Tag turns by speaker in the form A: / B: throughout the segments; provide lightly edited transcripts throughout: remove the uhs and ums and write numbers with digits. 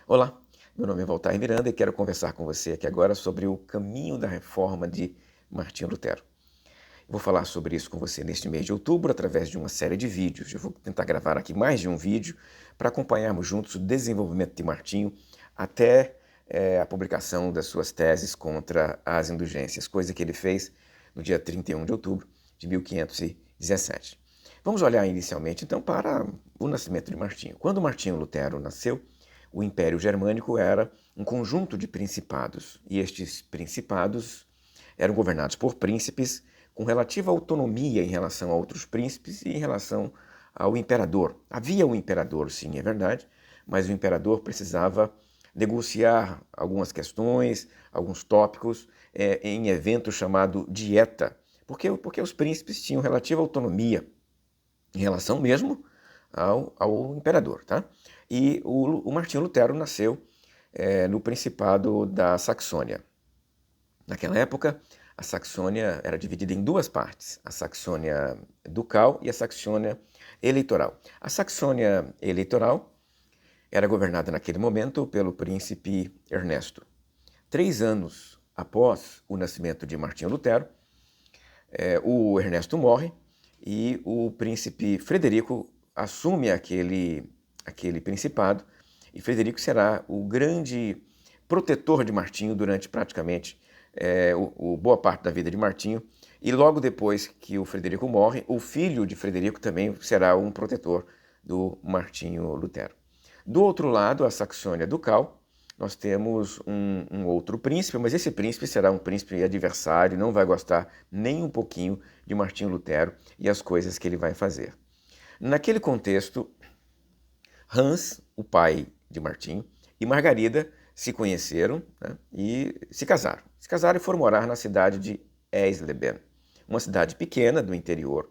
A: Olá, meu nome é Valtair Miranda e quero conversar com você aqui agora sobre o caminho da reforma de Martinho Lutero. Eu vou falar sobre isso com você neste mês de outubro através de uma série de vídeos. Eu vou tentar gravar aqui mais de um vídeo para acompanharmos juntos o desenvolvimento de Martinho até a publicação das suas teses contra as indulgências, coisa que ele fez no dia 31 de outubro de 1517. Vamos olhar inicialmente então para o nascimento de Martinho. Quando Martinho Lutero nasceu, o Império Germânico era um conjunto de principados, e estes principados eram governados por príncipes com relativa autonomia em relação a outros príncipes e em relação ao imperador. Havia um imperador, sim, é verdade, mas o imperador precisava negociar algumas questões, alguns tópicos em evento chamado Dieta, porque os príncipes tinham relativa autonomia em relação mesmo ao imperador, tá? E o Martinho Lutero nasceu no Principado da Saxônia. Naquela época, a Saxônia era dividida em duas partes, a Saxônia ducal e a Saxônia eleitoral. A Saxônia eleitoral era governada naquele momento pelo príncipe Ernesto. 3 anos após o nascimento de Martinho Lutero, o Ernesto morre e o príncipe Frederico assume aquele principado, e Frederico será o grande protetor de Martinho durante praticamente boa parte da vida de Martinho. E logo depois que o Frederico morre, o filho de Frederico também será um protetor do Martinho Lutero. Do outro lado, a Saxônia ducal, nós temos um outro príncipe, mas esse príncipe será um príncipe adversário, não vai gostar nem um pouquinho de Martinho Lutero e as coisas que ele vai fazer. Naquele contexto, Hans, o pai de Martinho, e Margarida se conheceram, né, e se casaram. Se casaram e foram morar na cidade de Eisleben, uma cidade pequena do interior,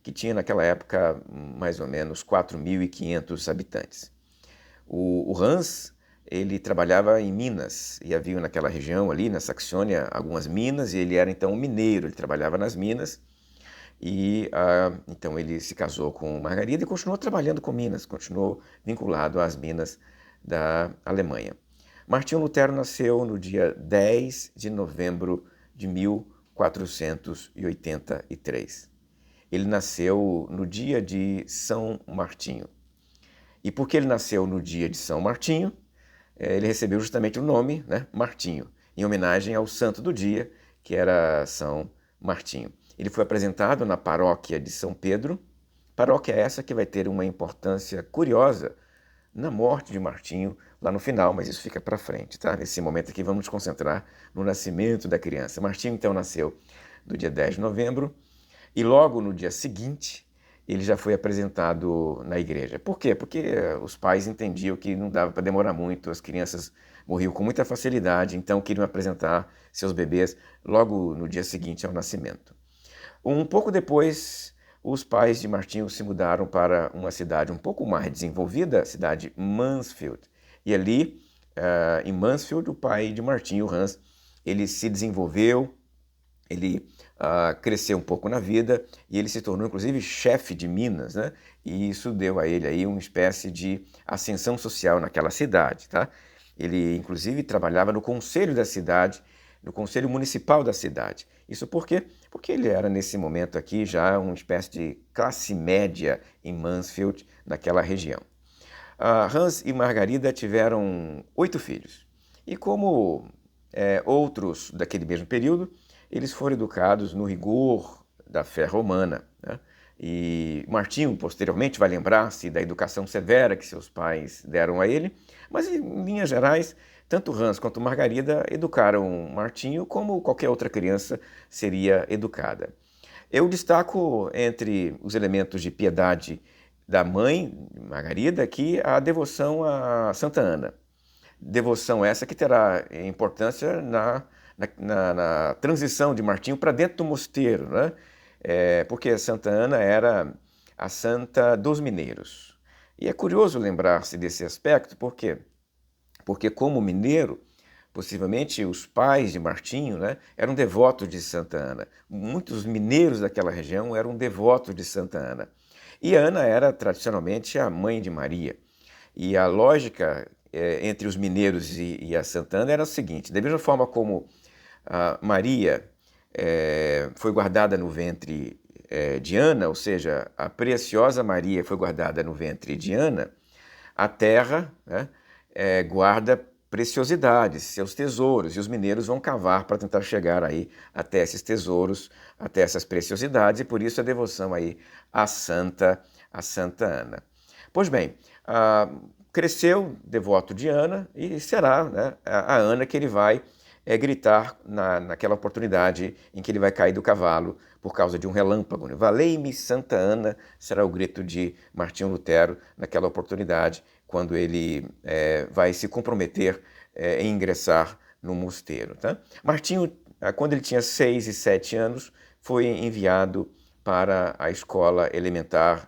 A: que tinha naquela época mais ou menos 4.500 habitantes. O Hans, ele trabalhava em minas, e havia naquela região ali, na Saxônia, algumas minas, e ele era então um mineiro, ele trabalhava nas minas, e então ele se casou com Margarida e continuou trabalhando com minas, continuou vinculado às minas da Alemanha. Martinho Lutero nasceu no dia 10 de novembro de 1483. Ele nasceu no dia de São Martinho. E porque ele nasceu no dia de São Martinho, ele recebeu justamente o nome, né, Martinho, em homenagem ao santo do dia, que era São Martinho. Ele foi apresentado na paróquia de São Pedro, paróquia essa que vai ter uma importância curiosa na morte de Martinho lá no final, mas isso fica para frente, tá? Nesse momento aqui vamos nos concentrar no nascimento da criança. Martinho então nasceu no dia 10 de novembro e logo no dia seguinte ele já foi apresentado na igreja. Por quê? Porque os pais entendiam que não dava para demorar muito, as crianças morriam com muita facilidade, então queriam apresentar seus bebês logo no dia seguinte ao nascimento. Um pouco depois, os pais de Martinho se mudaram para uma cidade um pouco mais desenvolvida, a cidade Mansfield. E ali, em Mansfield, o pai de Martinho, Hans, ele se desenvolveu, ele cresceu um pouco na vida e ele se tornou, inclusive, chefe de minas, né? E isso deu a ele aí uma espécie de ascensão social naquela cidade, tá? Ele, inclusive, trabalhava no conselho da cidade, no conselho municipal da cidade. Isso por quê? Porque ele era, nesse momento aqui, já uma espécie de classe média em Mansfield, naquela região. Hans e Margarida tiveram 8 filhos. E como outros daquele mesmo período, eles foram educados no rigor da fé romana, né? E Martinho, posteriormente, vai lembrar-se da educação severa que seus pais deram a ele, mas, em linhas gerais, tanto Hans quanto Margarida educaram Martinho como qualquer outra criança seria educada. Eu destaco entre os elementos de piedade da mãe, Margarida, aqui a devoção a Santa Ana. Devoção essa que terá importância na transição de Martinho para dentro do mosteiro, né? Porque Santa Ana era a santa dos mineiros. E é curioso lembrar-se desse aspecto, por quê? Porque como mineiro, possivelmente os pais de Martinho, né, eram devotos de Santa Ana. Muitos mineiros daquela região eram devotos de Santa Ana. E Ana era tradicionalmente a mãe de Maria. E a lógica entre os mineiros e a Santa Ana era o seguinte: da mesma forma como Maria foi guardada no ventre de Ana, ou seja, a preciosa Maria foi guardada no ventre de Ana, a terra, né, guarda preciosidades, seus tesouros, e os mineiros vão cavar para tentar chegar aí até esses tesouros, até essas preciosidades, e por isso a devoção aí à Santa Ana. Pois bem, cresceu devoto de Ana, e será, né, a Ana que ele vai gritar naquela oportunidade em que ele vai cair do cavalo por causa de um relâmpago. Né? Valei-me Santa Ana, será o grito de Martinho Lutero naquela oportunidade, quando ele vai se comprometer em ingressar no mosteiro. Tá? Martinho, quando ele tinha 6 e 7 anos, foi enviado para a escola elementar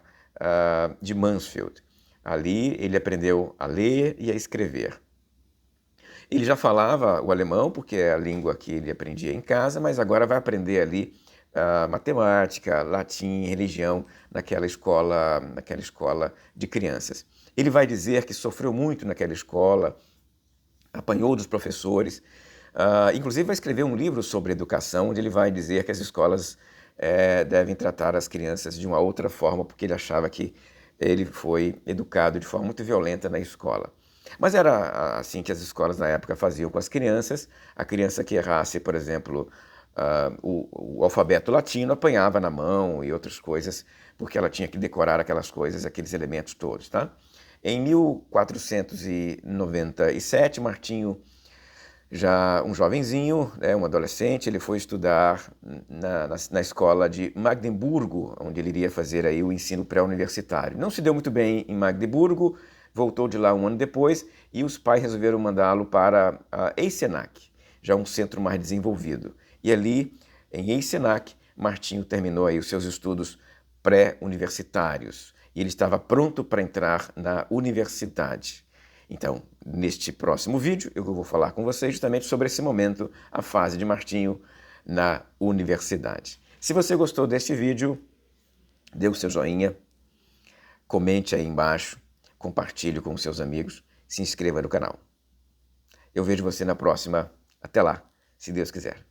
A: de Mansfield. Ali ele aprendeu a ler e a escrever. Ele já falava o alemão, porque é a língua que ele aprendia em casa, mas agora vai aprender ali matemática, latim, religião naquela escola de crianças. Ele vai dizer que sofreu muito naquela escola, apanhou dos professores, inclusive vai escrever um livro sobre educação, onde ele vai dizer que as escolas devem tratar as crianças de uma outra forma, porque ele achava que ele foi educado de forma muito violenta na escola. Mas era assim que as escolas na época faziam com as crianças. A criança que errasse, por exemplo, o alfabeto latino apanhava na mão e outras coisas, porque ela tinha que decorar aquelas coisas, aqueles elementos todos. Tá? Em 1497, Martinho, já um jovenzinho, um adolescente, ele foi estudar na escola de Magdeburgo, onde ele iria fazer aí o ensino pré-universitário. Não se deu muito bem em Magdeburgo, voltou de lá um ano depois e os pais resolveram mandá-lo para Eisenach, já um centro mais desenvolvido. E ali, em Eisenach, Martinho terminou aí os seus estudos pré-universitários e ele estava pronto para entrar na universidade. Então, neste próximo vídeo, eu vou falar com vocês justamente sobre esse momento, a fase de Martinho na universidade. Se você gostou deste vídeo, dê o seu joinha, comente aí embaixo, compartilhe com os seus amigos, se inscreva no canal. Eu vejo você na próxima. Até lá, se Deus quiser.